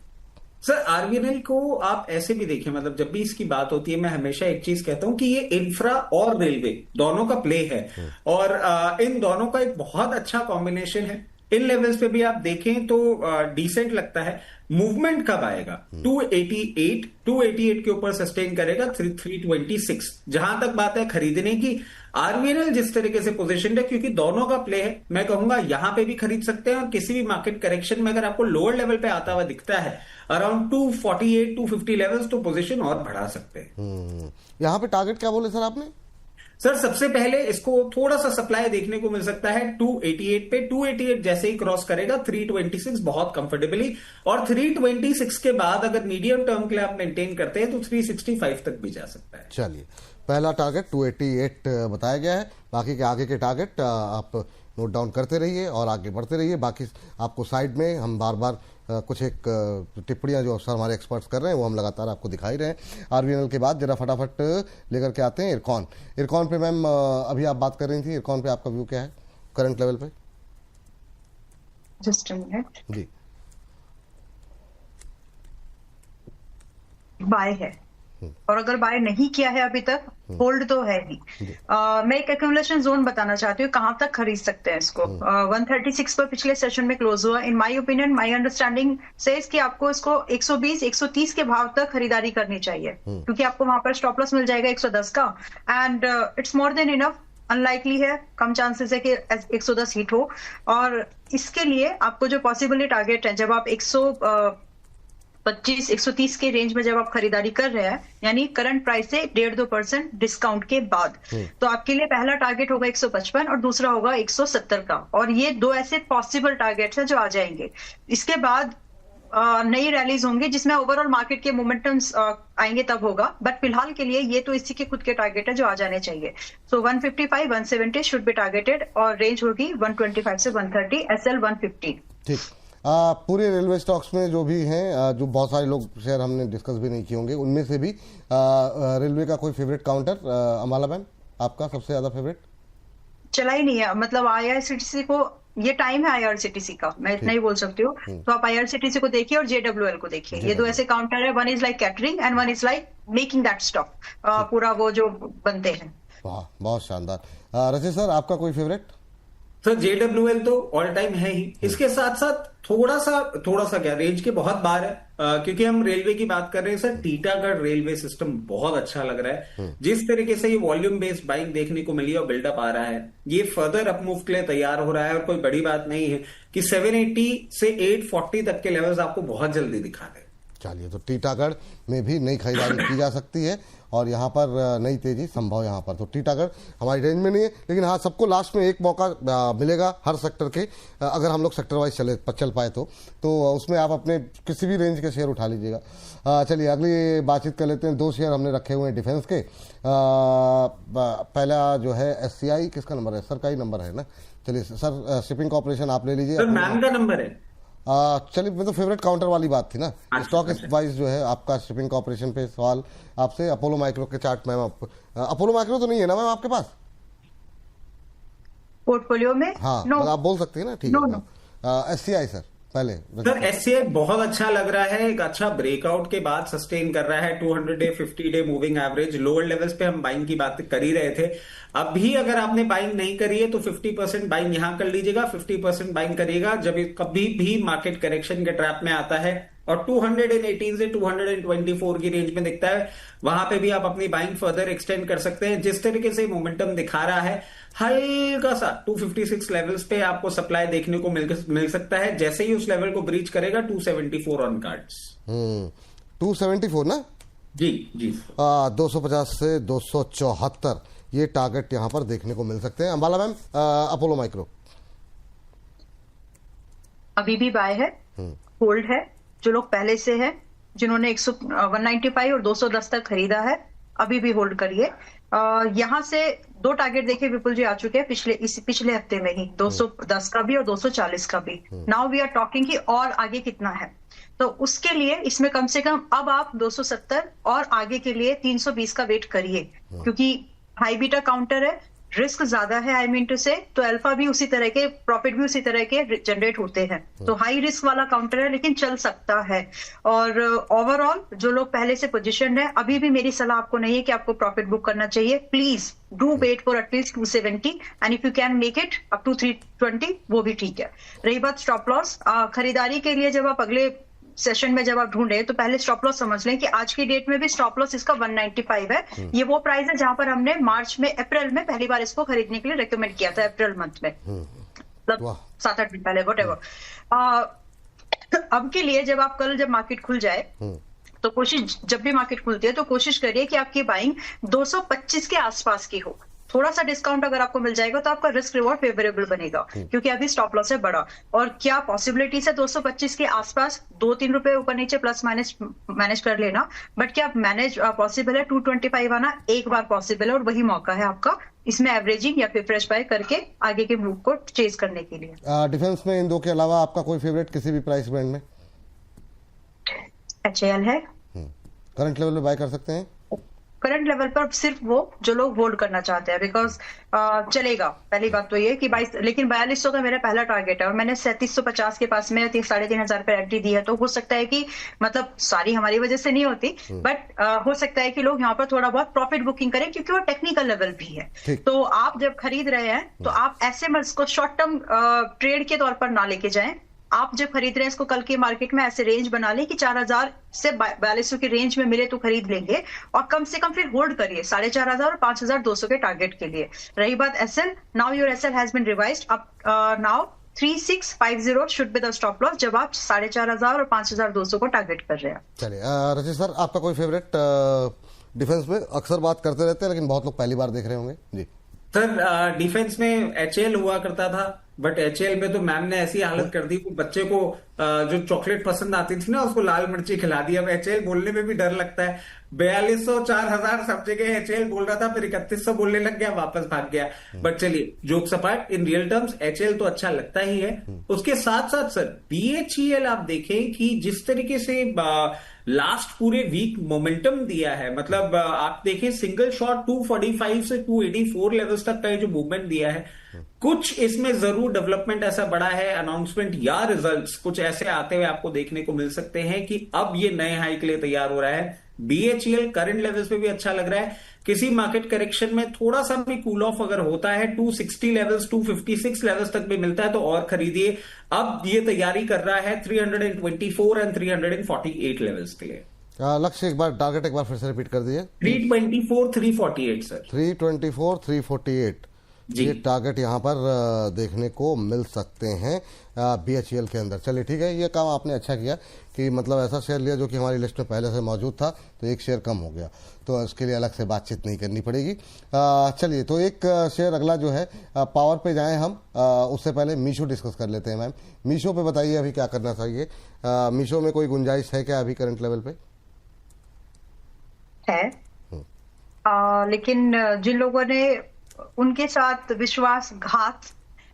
सर आरबीएनएल को आप ऐसे भी देखें, मतलब जब भी इसकी बात होती है मैं हमेशा एक चीज कहता हूं कि ये इंफ्रा और रेलवे दोनों का प्ले है और इन दोनों का एक बहुत अच्छा कॉम्बिनेशन है। इन लेवल्स पे भी आप देखें तो डिसेंट लगता है। मूवमेंट कब आएगा? 288 के ऊपर सस्टेन करेगा 326। जहां तक बात है खरीदने की, आरबीएनएल जिस तरीके से पोजीशन है, क्योंकि दोनों का प्ले है, मैं कहूंगा यहां पे भी खरीद सकते हैं और किसी भी मार्केट करेक्शन में अगर आपको लोअर लेवल पे आता हुआ दिखता है अराउंड 248 250 लेवल्स, तो पोजीशन और बढ़ा सकते हैं। यहाँ पे टारगेट क्या बोले सर आपने? सर सबसे पहले इसको थोड़ा सा सप्लाई देखने को मिल सकता है 288 पे। 288 जैसे ही क्रॉस करेगा 326 बहुत कंफर्टेबली, और 326 के बाद अगर मीडियम टर्म के लिए आप मेंटेन करते हैं तो 365 तक भी जा सकता है। चलिए, पहला टारगेट 288 बताया गया है। बाकी के आगे के टारगेट आप नोट डाउन करते रहिए और आगे बढ़ते रहिए। बाकी आपको साइड में हम बार बार कुछ एक टिप्पणियां जो सर हमारे एक्सपर्ट्स कर रहे हैं वो हम लगातार आपको दिखाई रहे हैं। आरबीएनएल के बाद जरा फटाफट लेकर के आते हैं इरकॉन। इरकॉन पे मैम अभी आप बात कर रही थी, इरकॉन पे आपका व्यू क्या है करंट लेवल पे? Just a minute. जी, बाय है, और अगर बाय नहीं किया है अभी तक, होल्ड तो है ही। मैं एक एक्यूमुलेशन जोन बताना चाहती हूँ कहां तक खरीद सकते हैं इसको। 136 पर पिछले सेशन में क्लोज हुआ। इन my opinion, my understanding says कि आपको इसको 120 130 के भाव तक खरीदारी करनी चाहिए, क्योंकि आपको वहां पर स्टॉप लॉस मिल जाएगा 110 का, and it's more than enough. Unlikely है, कम चांसेस है कि 110 हिट हो, और इसके लिए आपको जो पॉसिबली टारगेट है, जब आप 125 130 के रेंज में जब आप खरीदारी कर रहे हैं, यानी करंट प्राइस से 1.5-2% डिस्काउंट के बाद, तो आपके लिए पहला टारगेट होगा 155 और दूसरा होगा 170 का। और ये दो ऐसे पॉसिबल टारगेट्स हैं जो आ जाएंगे। इसके बाद नई रैलीज होंगी जिसमें ओवरऑल मार्केट के मोमेंटम्स आएंगे, तब होगा। बट फिलहाल के लिए ये तो इसी के खुद के टारगेट है जो आ जाने चाहिए। सो 155 170 शुड बी टारगेटेड, और रेंज होगी 125 से 130, एसएल 150। ठीक। पूरे रेलवे स्टॉक्स में जो भी हैं, जो बहुत सारे लोग शेयर हमने डिस्कस भी नहीं किए होंगे, उनमें से भी रेलवे का कोई फेवरेट काउंटर? अमाला मैम, आपका सबसे ज्यादा फेवरेट? चला ही नहीं है, मतलब आईआरसीटीसी को, ये टाइम है आईआरसीटीसी का, मैं इतना ही बोल सकती हूँ। तो आप आईआरसीटीसी को देखिए और जेडब्ल्यूएल को देखिए। ये दो ऐसे काउंटर है, one is like catering and one is like making that stock, पूरा वो जो बनते हैं। वाह, बहुत शानदार। रचित सर, आपका कोई फेवरेट? सर जेडब्ल्यूएल तो ऑल टाइम है ही। इसके साथ साथ थोड़ा सा क्या, रेंज के बहुत बाहर है, क्योंकि हम रेलवे की बात कर रहे हैं। सर टीटागढ़ रेलवे सिस्टम बहुत अच्छा लग रहा है। जिस तरीके से ये वॉल्यूम बेस्ड बाइंग देखने को मिली और बिल्डअप आ रहा है, ये फर्दर अपमूव के लिए तैयार हो रहा है। और कोई बड़ी बात नहीं है कि 780 से 840 तक के लेवल्स आपको बहुत जल्दी दिखा दे। चलिए, तो टीटागढ़ में भी नई खरीदारी की जा सकती है और यहाँ पर नई तेजी संभव। यहाँ पर तो टीटागढ़ हमारी रेंज में नहीं है, लेकिन हाँ, सबको लास्ट में एक मौका मिलेगा हर सेक्टर के। अगर हम लोग सेक्टर वाइज चल पाए तो उसमें आप अपने किसी भी रेंज के शेयर उठा लीजिएगा। चलिए, अगली बातचीत कर लेते हैं। दो शेयर हमने रखे हुए हैं डिफेंस के। पहला जो है एससीआई, किसका नंबर है सर? का ही नंबर है ना? चलिए सर, शिपिंग कॉर्पोरेशन आप ले लीजिए। मैम का नंबर है। चलिए, मैं तो फेवरेट काउंटर वाली बात थी ना। स्टॉक वाइज जो है आपका शिपिंग कॉर्पोरेशन पे सवाल आपसे। अपोलो माइक्रो के चार्ट मैम, अपोलो माइक्रो तो नहीं है ना मैम आपके पास पोर्टफोलियो में? हाँ, no. आप बोल सकते हैं ना, ठीक है। एससीआई सर पहले। सर एससीआई बहुत अच्छा लग रहा है, एक अच्छा ब्रेकआउट के बाद सस्टेन कर रहा है 200 day 50 day moving average. Lower levels पे हम बाइंग की बात कर ही रहे थे। अभी अगर आपने बाइंग नहीं करी है तो 50% बाइंग यहां कर लीजिएगा, 50% बाइंग करिएगा जब कभी भी मार्केट करेक्शन के ट्रैप में आता है और 218 से 224 की रेंज में दिखता है, वहां पे भी आप अपनी बाइंग फर्दर एक्सटेंड कर सकते हैं। जिस तरीके से मोमेंटम दिखा रहा है, हल्का सा 256 लेवल्स पे आपको सप्लाई देखने को मिल सकता है। जैसे ही उस लेवल को ब्रीच करेगा 274 ऑन कार्ड्स। 274 ना? जी जी। 250 से 274 ये टारगेट यहां पर देखने को मिल सकते हैं। अंबाला मैम, अपोलो माइक्रो अभी भी बाय है, होल्ड है। जो लोग पहले से है, जिन्होंने 195 और 210 तक खरीदा है, अभी भी होल्ड करिए। यहाँ से दो टारगेट देखे विपुल जी आ चुके हैं पिछले हफ्ते में ही, 210 का भी और 240 का भी। नाउ वी आर टॉकिंग कि और आगे कितना है, तो उसके लिए इसमें कम से कम अब आप 270 और आगे के लिए 320 का वेट करिए, क्योंकि हाई बीटा काउंटर है, रिस्क ज्यादा है, आई मीन टू से, तो अल्फा भी उसी तरह के, प्रॉफिट भी उसी तरह के जनरेट होते हैं, तो हाई रिस्क वाला काउंटर है लेकिन चल सकता है। और ओवरऑल जो लोग पहले से पोजीशन है, अभी भी मेरी सलाह आपको नहीं है कि आपको प्रॉफिट बुक करना चाहिए। Please do wait for at least 270 and if you can make it up to 320 वो भी ठीक है। रही बात स्टॉप लॉस, खरीदारी के लिए जब आप अगले सेशन में जब आप ढूंढे तो पहले स्टॉप लॉस समझ लें कि आज की डेट में भी स्टॉप लॉस इसका 195 है। ये वो प्राइस है जहां पर हमने अप्रैल में पहली बार इसको खरीदने के लिए रेकमेंड किया था, अप्रैल मंथ में, मतलब 7-8 दिन पहले, व्हाटएवर। अब के लिए जब मार्केट खुल जाए तो कोशिश, जब भी मार्केट खुलती है तो कोशिश करिए कि आपकी बाइंग 225 के आसपास की हो। थोड़ा सा डिस्काउंट अगर आपको मिल जाएगा तो आपका रिस्क रिवॉर्ड फेवरेबल बनेगा, क्योंकि अभी स्टॉप लॉस है बड़ा। और क्या पॉसिबिलिटीज है 225 के आसपास 2-3 रुपए ऊपर नीचे प्लस माइनस मैनेज कर लेना, बट क्या मैनेज पॉसिबल है 225 आना? एक बार पॉसिबल है और वही मौका है आपका इसमें एवरेजिंग या फिर फ्रेश बाय करके आगे के मूव को चेज करने के लिए। डिफेंस में इन दो के अलावा आपका कोई फेवरेट किसी भी प्राइस बैंड में? HAL है, करंट लेवल पे बाय कर सकते हैं। करंट लेवल पर सिर्फ वो जो लोग होल्ड करना चाहते हैं, बिकॉज चलेगा। पहली बात तो ये कि 4200 का मेरा पहला टारगेट है और मैंने 3750 के पास में 3500 पर एंट्री दी है, तो हो सकता है कि, मतलब सारी हमारी वजह से नहीं होती, बट हो सकता है कि लोग यहाँ पर थोड़ा बहुत प्रॉफिट बुकिंग करें, क्योंकि वो टेक्निकल लेवल भी है। तो आप जब खरीद रहे हैं तो आप ऐसे मत इसको शॉर्ट टर्म ट्रेड के तौर पर ना लेके जाएं। आप जब खरीद रहे हैं इसको कल के मार्केट में ऐसे रेंज बना लें कि 4000 से 4200 की रेंज में मिले तो खरीद लेंगे, और कम से कम फिर होल्ड करिए 4500 और 5200 के टारगेट के लिए। रही बात SL, now your SL has been revised up, now 3650 should be the stop loss जब आप 4500 और 5200 को टारगेट कर रहे हैं। चलिए रचित सर, आपका कोई फेवरेट डिफेंस में? अक्सर बात करते रहते हैं लेकिन बहुत लोग पहली बार देख रहे होंगे जी। सर डिफेंस में HAL हुआ करता था, बट HAL में तो मैम ने ऐसी हालत कर दी, बच्चे को जो चॉकलेट पसंद आती थी ना उसको लाल मिर्ची खिला दी। अब HAL बोलने में भी डर लगता है। 4200 4000 सब जगह HAL बोल रहा था, फिर 3100 बोलने लग गया, वापस भाग गया। बट चलिए, jokes apart, in real terms HAL तो अच्छा लगता ही है। उसके साथ साथ सर BHEL आप देखें कि जिस तरीके से लास्ट पूरे वीक मोमेंटम दिया है, मतलब आप देखें सिंगल शॉट 245 से 284 लेवल्स तक का जो मूवमेंट दिया है, कुछ इसमें जरूर डेवलपमेंट ऐसा बड़ा है, अनाउंसमेंट या रिजल्ट्स कुछ ऐसे आते हुए आपको देखने को मिल सकते हैं कि अब ये नए हाई के लिए तैयार हो रहा है। BHEL करंट लेवल्स पे भी अच्छा लग रहा है। किसी मार्केट करेक्शन में थोड़ा सा भी कूल ऑफ अगर होता है 260 लेवल्स 256 लेवल्स तक भी मिलता है तो और खरीदिए। अब ये तैयारी कर रहा है 324 एंड 348 लेवल्स के लिए। लक्ष्य एक बार, टारगेट एक बार फिर से रिपीट कर दिए। 324 348 सर। 324 348 ये टारगेट यहाँ पर देखने को मिल सकते हैं BHEL के अंदर। चलिए ठीक है, ये काम आपने अच्छा किया कि मतलब ऐसा शेयर लिया जो कि हमारी लिस्ट में पहले से मौजूद था, तो एक शेयर कम हो गया, तो उसके लिए अलग से बातचीत नहीं करनी पड़ेगी। चलिए, तो एक शेयर अगला जो है पावर पे जाएं हम, उससे पहले मीशो डिस्कस कर लेते हैं। मैम, मीशो पे बताइए अभी क्या करना चाहिए? मीशो में कोई गुंजाइश है क्या अभी करंट लेवल पे? है, लेकिन जिन लोगों ने उनके साथ विश्वासघात,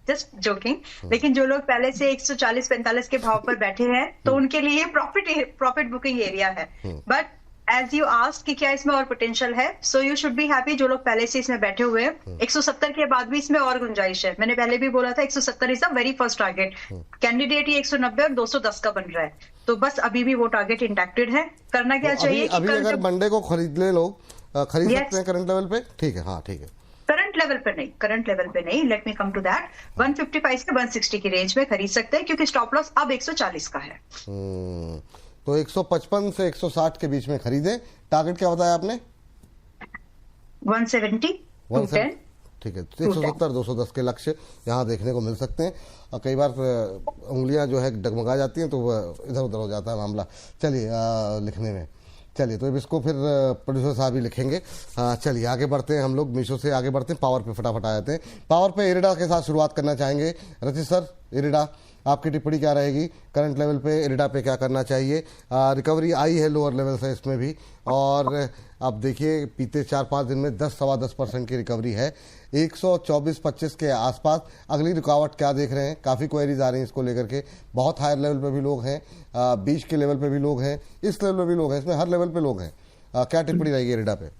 जस्ट जोकिंग, लेकिन जो लोग पहले से 140-45 के भाव पर बैठे हैं तो उनके लिए प्रॉफिट बुकिंग एरिया है। बट एज यू आस्क्ड कि क्या इसमें और पोटेंशियल है, so you should be happy जो लोग पहले से इसमें बैठे हुए हैं। 170 के बाद भी इसमें और गुंजाइश है। मैंने पहले भी बोला था 170 is the very first target. Candidate ही 190 और 210 का बन रहा है, तो बस अभी भी वो टारगेट इंटैक्टेड है। करना क्या चाहिए? अभी अगर मंडे को खरीद ले लोग, खरीद सकते हैं करंट लेवल पे? ठीक है, हाँ ठीक है। करंट लेवल पे नहीं, let me come to that. 155 से 160 की रेंज में खरीद सकते हैं, क्योंकि स्टॉप लॉस अब 140 का है। तो 155 से 160 के बीच में खरीदें। टारगेट क्या बताया आपने? 170 210। ठीक है, 170 210 के लक्ष्य यहाँ देखने को मिल सकते हैं। और कई बार उंगलियां जो है डगमगा जाती हैं तो इधर उधर हो जाता है मामला। चलिए लिखने में, चलिए तो इसको फिर प्रोड्यूसर साहब ही लिखेंगे। चलिए आगे बढ़ते हैं, हम लोग मीशो से आगे बढ़ते हैं, पावर पे फटाफट आ जाते हैं। पावर पे इरिडा के साथ शुरुआत करना चाहेंगे रचित सर। इरिडा आपकी टिप्पणी क्या रहेगी करंट लेवल पे, इरिडा पे क्या करना चाहिए? रिकवरी आई है लोअर लेवल से इसमें भी, और अब देखिए बीते 4-5 दिन में 10-10.25% की रिकवरी है, 124.25 के आसपास। अगली रुकावट क्या देख रहे हैं? काफ़ी क्वेरीज आ रही हैं इसको लेकर के, बहुत हायर लेवल पे भी लोग हैं, 20 के लेवल पे भी लोग हैं, इस लेवल पे भी लोग हैं, इसमें हर लेवल पे लोग हैं। क्या टिप्पणी रहेगी इरिडा पे?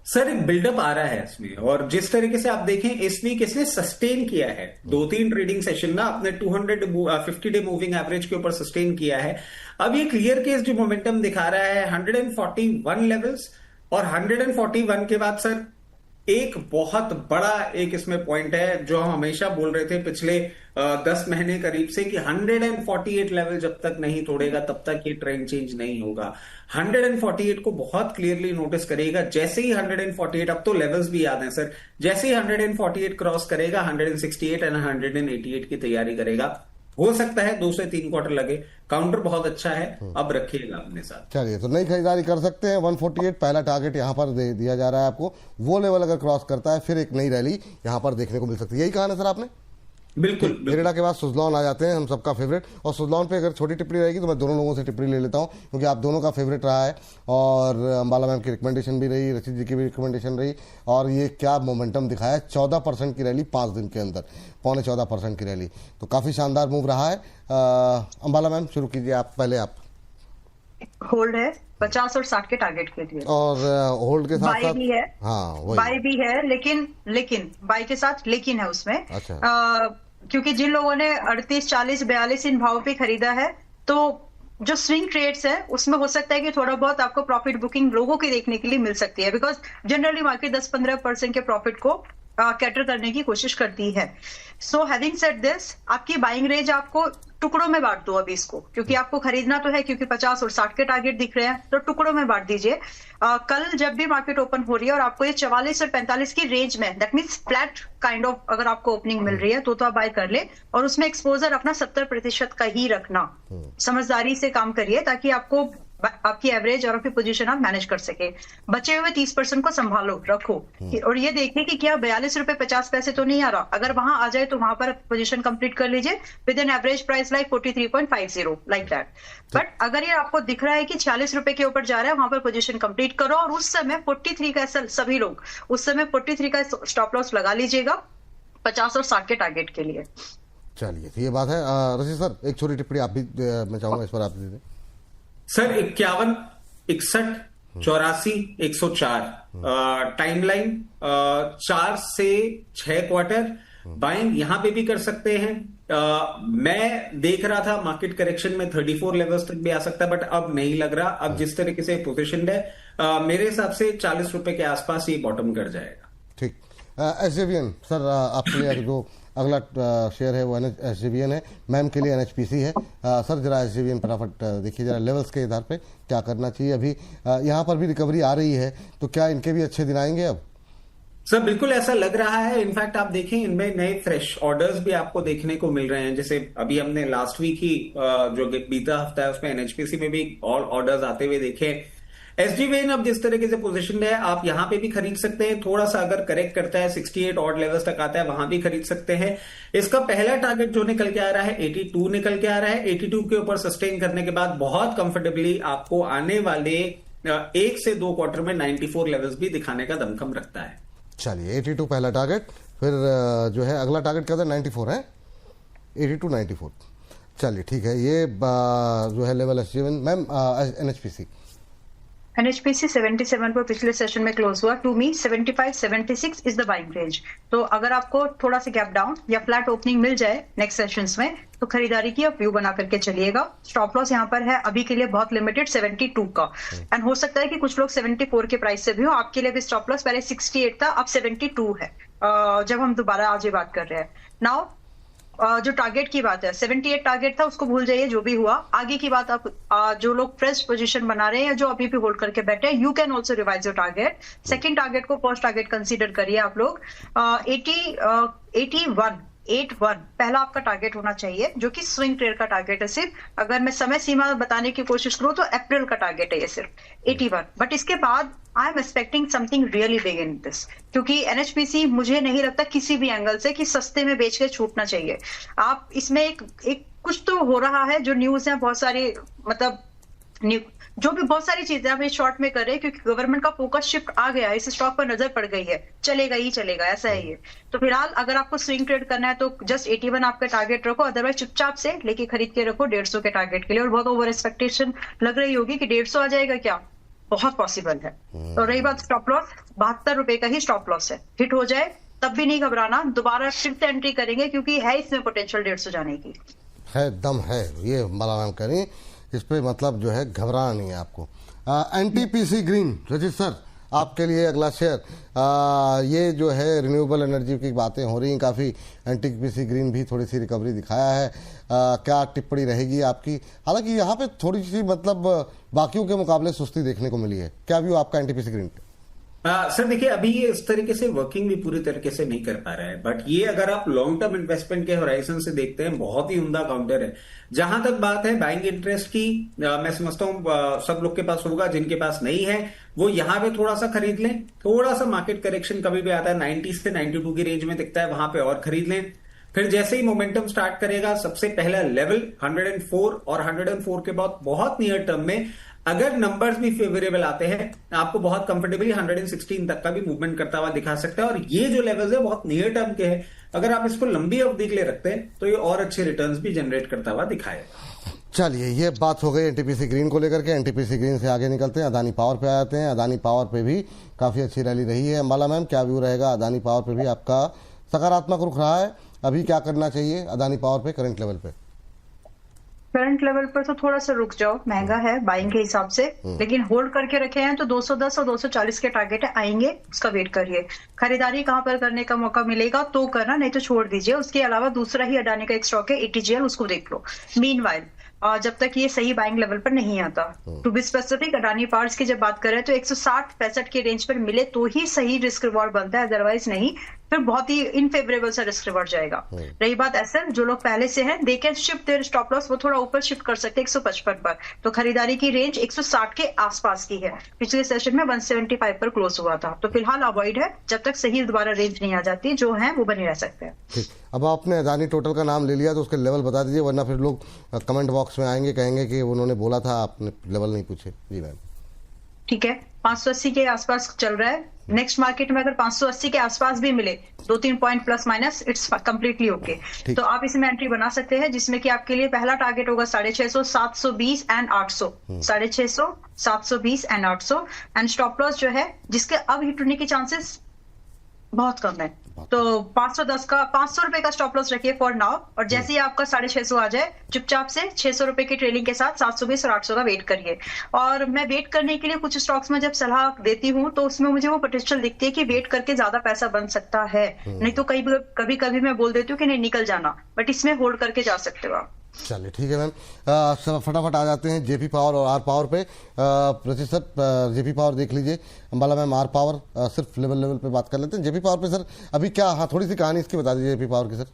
सर एक बिल्डअप आ रहा है इसमें, और जिस तरीके से आप देखें इस वीक इसने सस्टेन किया है 2-3 ट्रेडिंग सेशन ना अपने 250 डे मूविंग एवरेज के ऊपर सस्टेन किया है। अब ये क्लियर केस जो मोमेंटम दिखा रहा है 141 लेवल्स, और 141 के बाद सर एक बहुत बड़ा एक इसमें पॉइंट है जो हम हमेशा बोल रहे थे पिछले 10 महीने करीब से कि 148 लेवल जब तक नहीं तोड़ेगा तब तक ये ट्रेंड चेंज नहीं होगा। 148 को बहुत क्लियरली नोटिस करेगा। जैसे ही 148, अब तो लेवल्स भी याद हैं सर, जैसे ही 148 क्रॉस करेगा 168 एंड 188 की तैयारी करेगा। हो सकता है 2 से 3 क्वार्टर लगे, काउंटर बहुत अच्छा है, अब रखिएगा अपने साथ। चलिए, तो नई खरीदारी कर सकते हैं। 148 पहला टारगेट यहाँ पर दे दिया जा रहा है आपको, वो लेवल अगर क्रॉस करता है फिर एक नई रैली यहाँ पर देखने को मिल सकती है। यही कहा ना सर आपने? बिल्कुल। इरिडा के बाद सुजलॉन आ जाते हैं, हम सबका फेवरेट। और सुजलॉन पे अगर छोटी टिप्पणी रहेगी तो मैं दोनों लोगों से टिप्पणी ले लेता हूं, क्योंकि आप दोनों का फेवरेट रहा है, और अंबाला मैम की रिकमेंडेशन भी रही, रचित जी की भी रिकमेंडेशन रही, और ये क्या मोमेंटम दिखाया, 14% की रैली 5 दिन के अंदर, 14.25% की रैली, तो काफ़ी शानदार मूव रहा है। अंबाला मैम शुरू कीजिए आप, पहले आप। होल्ड है 50 और 60 के टारगेट के लिए, और होल्ड के साथ बाय भी है, हाँ वही बाय भी है, लेकिन बाय के साथ लेकिन है उसमें। अच्छा। क्योंकि जिन लोगों ने 38, 40, 42 इन भाव पे खरीदा है, तो जो स्विंग ट्रेड्स है उसमें हो सकता है कि थोड़ा बहुत आपको प्रॉफिट बुकिंग लोगों की देखने के लिए मिल सकती है, बिकॉज जनरली मार्केट 10-15% के प्रॉफिट को कैटर करने की कोशिश करती है। सो हैविंग सेड दिस, आपकी बाइंग रेंज आपको टुकड़ों में बांट दो अभी इसको, क्योंकि आपको खरीदना तो है, क्योंकि 50 और 60 के टारगेट दिख रहे हैं, तो टुकड़ों में बांट दीजिए। कल जब भी मार्केट ओपन हो रही है और आपको ये 44 और 45 की रेंज में, that means flat kind of अगर आपको ओपनिंग मिल रही है तो आप बाय कर ले, और उसमें एक्सपोजर अपना 70% का ही रखना, समझदारी से काम करिए ताकि आपकी एवरेज और आपकी पोजीशन आप मैनेज कर सके। बचे हुए 30% को संभालो, रखो, और ये देखिए कि क्या 42 रुपए 50 पैसे तो नहीं आ रहा। अगर वहां आ जाए तो वहां पर पोजीशन कंप्लीट कर लीजिए with an average price like 43.50 like that. But अगर ये आपको दिख रहा है कि 46 रुपए के ऊपर जा रहा है, वहां पर पोजीशन कंप्लीट करो, और उस समय 43 का, सभी लोग उस समय 43 का स्टॉप लॉस लगा लीजिएगा 50 और 60 के टारगेट के लिए। चलिए, तो ये बात है। रशीद सर एक छोटी टिप्पणी आप भी, मैं चाहूंगा इस पर आप दे दें सर। 51, 61, 84, 104 टाइमलाइन, 4 से 6 क्वार्टर बाइंग यहां पे भी कर सकते हैं। मैं देख रहा था मार्केट करेक्शन में 34 लेवल्स तक भी आ सकता है, बट अब नहीं लग रहा। अब जिस तरीके से पोजीशन है, मेरे हिसाब से 40 रुपए के आसपास ये बॉटम कर जाएगा। ठीक। एसजेवीएन सर, आपके लिए जो अगला शेयर है वो एसजेवीएन है, मैम के लिए एनएचपीसी है। सर जरा एसजेवीएन फटाफट देखिए जरा, लेवल्स के आधार पे क्या करना चाहिए। अभी यहाँ पर भी रिकवरी आ रही है, तो क्या इनके भी अच्छे दिन आएंगे अब? सर बिल्कुल ऐसा लग रहा है। इनफैक्ट आप देखें इनमें नए फ्रेश ऑर्डर्स भी आपको देखने को मिल रहे हैं। जैसे अभी हमने लास्ट वीक ही जो बीता हफ्ता है उसमें एनएचपीसी में भी और ऑर्डर्स आते हुए देखे। एसजेवीएन अब जिस तरीके से पोजीशन है, आप यहां पे भी खरीद सकते हैं। थोड़ा सा अगर करेक्ट करता है 68 ऑड लेवल्स तक आता है, वहां भी खरीद सकते हैं। इसका पहला टारगेट जो निकल के आ रहा है 82 निकल के आ रहा है। 82 के ऊपर सस्टेन करने के बाद बहुत कंफर्टेबली आपको आने वाले 1 से 2 क्वार्टर में 94 लेवल्स भी दिखाने का दमखम रखता है। चलिए, 82 पहला टारगेट, फिर जो है अगला टारगेट क्या था, 94 है, 82, 94। चलिए ठीक है, ये जो है level SJVN. Ma'am NHPC NHPC 77 पर पिछले सेशन में क्लोज हुआ। To me 75-76 is the buying range. तो अगर आपको थोड़ा सा गैप डाउन या फ्लैट ओपनिंग मिल जाए नेक्स्ट सेशंस में, तो खरीदारी की आप व्यू बना करके चलिएगा। स्टॉप लॉस यहाँ पर है अभी के लिए बहुत लिमिटेड 72 का, एंड हो सकता है कि कुछ लोग 74 के प्राइस से भी हो। आपके लिए भी स्टॉप लॉस पहले 68 था, अब 72 है जब हम दोबारा आज ये बात कर रहे हैं। नाउ जो टारगेट की बात है, 78 टारगेट था, उसको भूल जाइए जो भी हुआ। आगे की बात, आप जो लोग फ्रेश पोजीशन बना रहे हैं या जो अभी भी होल्ड करके बैठे हैं, you can also revise your target. Second target को फर्स्ट टारगेट कंसीडर करिए आप लोग। 81 681 पहला आपका टारगेट होना चाहिए, जो कि स्विंग ट्रेड का टारगेट है। सिर्फ अगर मैं समय सीमा बताने की कोशिश करूं तो अप्रैल का टारगेट है ये सिर्फ 81। बट इसके बाद I am expecting something really big in this, क्योंकि एनएचपीसी मुझे नहीं लगता किसी भी एंगल से कि सस्ते में बेच के छूटना चाहिए। आप इसमें एक कुछ तो हो रहा है, जो न्यूज है बहुत सारी, मतलब जो भी बहुत सारी चीजें आप इस शॉर्ट में कर रहे हैं, क्योंकि गवर्नमेंट का फोकस शिफ्ट आ गया है, इस स्टॉक पर नजर पड़ गई है, चलेगा ही चलेगा, ऐसा है ये। तो फिलहाल अगर आपको स्विंग ट्रेड करना है तो जस्ट 81 आपका टारगेट रखो, अदरवाइज चुपचाप से लेके खरीद के रखो 150 के टारगेट के लिए। और बहुत ओवर एक्सपेक्टेशन लग रही होगी कि 150 आ जाएगा क्या, बहुत पॉसिबल है। तो रही बात स्टॉप लॉस, 72 रुपए का ही स्टॉप लॉस है, हिट हो जाए तब भी नहीं घबराना, दोबारा फिर से एंट्री करेंगे, क्योंकि है इसमें पोटेंशियल 150 जाने की, है दम है, ये मलाराम करें, इस पे मतलब जो है घबराना नहीं है आपको। एनटीपीसी ग्रीन, रजित सर आपके लिए अगला शेयर, ये जो है रिन्यूएबल एनर्जी की बातें हो रही हैं काफ़ी, एनटीपीसी ग्रीन भी थोड़ी सी रिकवरी दिखाया है, क्या टिप्पणी रहेगी आपकी? हालांकि यहाँ पे थोड़ी सी मतलब बाकियों के मुकाबले सुस्ती देखने को मिली है, क्या व्यू आपका एनटीपीसी ग्रीन पे? सर देखिए, अभी ये इस तरीके से वर्किंग भी पूरी तरीके से नहीं कर पा रहा है, बट ये अगर आप लॉन्ग टर्म इन्वेस्टमेंट के होराइजन से देखते हैं, बहुत ही उम्दा काउंटर है। जहां तक बात है बाइंग इंटरेस्ट की, मैं समझता हूं सब लोग के पास होगा, जिनके पास नहीं है वो यहां पे थोड़ा सा खरीद लें। थोड़ा सा मार्केट करेक्शन कभी भी आता है 90 से 92 की रेंज में दिखता है, वहां पे और खरीद लें। फिर जैसे ही मोमेंटम स्टार्ट करेगा, सबसे पहला लेवल 104 और 104 के बाद बहुत नियर टर्म में अगर नंबर्स भी फेवरेबल आते हैं, आपको बहुत कंफर्टेबली 116 तक का भी मूवमेंट करता हुआ दिखा सकता है। और ये जो लेवल्स है बहुत नियर टर्म के हैं, अगर आप इसको लंबी अवधि के लिए रखते हैं तो ये और अच्छे रिटर्न्स भी जनरेट करता हुआ दिखाएगा। चलिए, ये बात हो गई एनटीपीसी ग्रीन को लेकर के। एनटीपीसी ग्रीन से आगे निकलते हैं, अदानी पावर पे आ जाते हैं। अदानी पावर पे भी काफी अच्छी रैली रही है। अंबाला मैम, क्या व्यू रहेगा? अदानी पावर पे भी आपका सकारात्मक रुख रहा है, अभी क्या करना चाहिए अदानी पावर पे करंट लेवल पे? करंट लेवल पर तो थोड़ा सा रुक जाओ, महंगा है बाइंग के हिसाब से, लेकिन होल्ड करके रखे हैं तो 210 और 240 के टारगेट आएंगे, उसका वेट करिए। खरीदारी कहां पर करने का मौका मिलेगा तो करना, नहीं तो छोड़ दीजिए। उसके अलावा दूसरा ही अडानी का एक स्टॉक है एटीजीएल, उसको देख लो। मीनवाइल जब तक ये सही बाइंग लेवल पर नहीं आता, to be specific Adani Powers की जब बात करें तो 160-65 के रेंज पर मिले तो ही सही रिस्क रिवॉर्ड बनता है, अदरवाइज नहीं, फिर बहुत ही इनफेवरेबल सा रिस्क रिवॉर्ड जाएगा। रही बात एसएल, जो लोग पहले से हैं they can shift their stop loss, वो थोड़ा ऊपर शिफ्ट कर सकते हैं 155 पर। तो खरीदारी की रेंज 160 के आसपास की है, पिछले सेशन में 175 पर क्लोज हुआ था। तो फिलहाल अवॉइड है, जब तक सही दोबारा रेंज नहीं आ जाती, जो है वो बने रह सकते हैं। ठीक, अब आपने अदानी टोटल का नाम ले लिया तो उसके लेवल बता दीजिए, वरना फिर लोग कमेंट बॉक्स में आएंगे, कहेंगे कि उन्होंने बोला था आपने लेवल नहीं पूछे। जी मैम, ठीक है, 580 के आसपास चल रहा है। नेक्स्ट मार्केट में अगर 580 के आसपास भी मिले 2-3 point plus minus, it's completely okay. तो आप इसमें एंट्री बना सकते हैं, जिसमें कि आपके लिए पहला टारगेट होगा 650, 720 and 800, 650, 720 and 800। And stop loss जो है, जिसके अब हिट होने के चांसेस बहुत कम है, तो 510 का 500 रुपए का स्टॉप लॉस रखिए फॉर नाउ। और जैसे ही आपका 650 आ जाए, चुपचाप से 600 रुपए की ट्रेलिंग के साथ 720 और 800 का वेट करिए। और मैं वेट करने के लिए कुछ स्टॉक्स में जब सलाह देती हूँ तो उसमें मुझे वो पोटेंशियल दिखती है कि वेट करके ज्यादा पैसा बन सकता है, नहीं तो कभी कभी मैं बोल देती हूँ कि नहीं निकल जाना, बट इसमें होल्ड करके जा सकते हो आप। चलिए ठीक है मैम, फटाफट आ जाते हैं जेपी पावर और आर पावर पे। रचित सर, जेपी पावर देख लीजिए, अंबाला मैम आर पावर सिर्फ लेवल पे बात कर लेते हैं। जेपी पावर पे सर अभी क्या, हाँ थोड़ी सी कहानी इसकी बता दीजिए जेपी पावर की सर।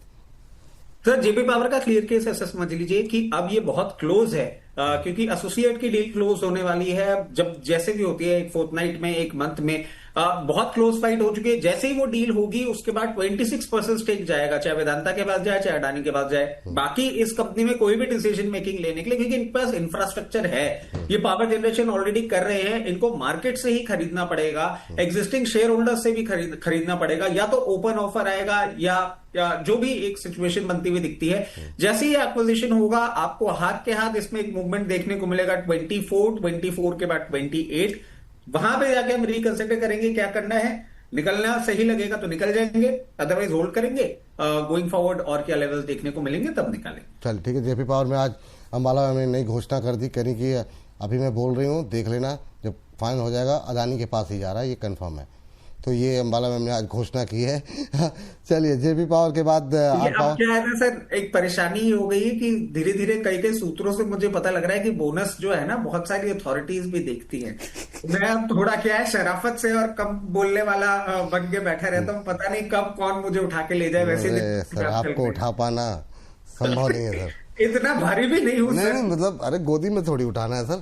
सर जेपी पावर का क्लियर केस ऐसा समझ लीजिए कि अब ये बहुत क्लोज है, क्योंकि एसोसिएट की डील क्लोज होने वाली है। जब जैसे भी होती है, एक फोर्टनाइट में, एक मंथ में, बहुत क्लोज फाइट हो चुकी है। जैसे ही वो डील होगी उसके बाद 26% स्टेक जाएगा, चाहे वेदांता के पास जाए चाहे अडानी के पास जाए। बाकी इस कंपनी में कोई भी डिसीजन मेकिंग लेने के लिए, क्योंकि इनके पास इंफ्रास्ट्रक्चर है, ये पावर जनरेशन ऑलरेडी कर रहे हैं, इनको मार्केट से ही खरीदना पड़ेगा, एग्जिस्टिंग शेयर होल्डर से भी खरीदना पड़ेगा, या तो ओपन ऑफर आएगा या जो भी एक सिचुएशन बनती हुई दिखती है। जैसे ही एक्विजिशन होगा, आपको हाथ के हाथ इसमें एक मूवमेंट देखने को मिलेगा 24 के बाद 28। वहां पे जाके हम रिकंसिडर करेंगे क्या करना है। निकलना सही लगेगा तो निकल जाएंगे, अदरवाइज होल्ड करेंगे। गोइंग फॉरवर्ड और क्या लेवल्स देखने को मिलेंगे तब निकालेंगे। चल ठीक है, जेपी पावर में आज अंबाला में नई घोषणा कर दी, कह रही कि अभी मैं बोल रही हूँ, देख लेना, जब फाइनल हो जाएगा अदानी के पास ही जा रहा है, ये कंफर्म है। तो ये अंबाला मैम ने आज घोषणा की है। चलिए, जेपी पावर के बाद ये आर अब पावर। क्या है ना सर, एक परेशानी ये हो गई है कि धीरे धीरे कई कई सूत्रों से मुझे पता लग रहा है कि बोनस जो है ना बहुत सारी अथॉरिटीज भी देखती हैं। मैं अब थोड़ा क्या है, शराफत से और कम बोलने वाला बन के बैठा रहता हूँ, पता नहीं कब कौन मुझे उठा के ले जाए। वैसे अरे सर, आपको उठा पाना संभव नहीं है सर। इतना भारी भी नहीं हूं नहीं सर। नहीं, मतलब अरे गोदी में थोड़ी उठाना है सर।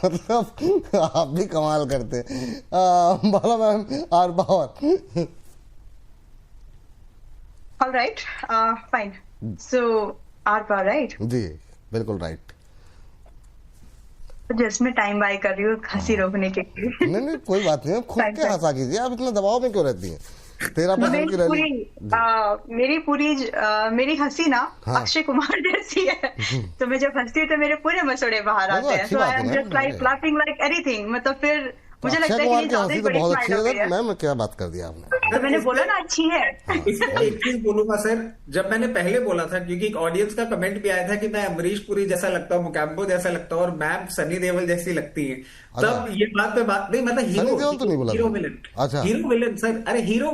मतलब आप भी कमाल करते हैं। Ambala ma'am, R power. All right, fine. So R power, right? जी बिल्कुल राइट। जिसमें टाइम बाय कर रही हूँ हंसी रोकने के लिए। नहीं नहीं, कोई बात नहीं, खुद के हंसा कीजिए, आप इतना दबाव में क्यों रहती हैं? 13% की रैली। मेरी हंसी ना हाँ। अक्षय कुमार जैसी है। तो मैं जब हंसती हूँ तो मेरे पूरे मसोड़े बाहर वो तो आते हैं। अच्छी तो बात आई है एम ना। Just like laughing like anything. मतलब फिर मुझे अक्षय लगता है कि कुमार ये की ज्यादा हंसी ही तो बड़ी बहुत स्माइल अच्छी है हो गई सर। है। मैम, क्या बात कर दिया आपने। तो मैंने बोला ना अच्छी है। इसमें एक चीज बोलूंगा सर, जब मैंने पहले बोला था, क्योंकि एक ऑडियंस का कमेंट भी आया था कि मैं अमरीश पुरी जैसा लगता हूँ, मुकेम्बो जैसा लगता हूँ, और मैम सनी देओल जैसी लगती है। तब ये बात पे बात नहीं, मतलब सनी देओल तो नहीं बोला हीरो था। विलन। अच्छा। हीरो विलन सर, अरे हीरो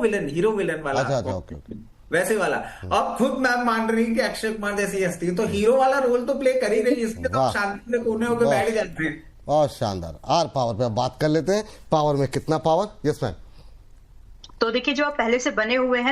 विलन वाला। अच्छा अच्छा, ओके ओके। वैसे वाला। अब खुद मैम मान रही है कि अक्षय कुमार जैसी हस्ती है, तो हीरो वाला रोल तो प्ले कर ही रही है, इसलिए तो वाह। शांति से कोने होकर बैठ जाते हैं। बहुत शानदार। आर पावर पे अब बात कर लेते हैं। पावर में कितना पावर? Yes ma'am. तो देखिए, जो आप पहले से बने हुए हैं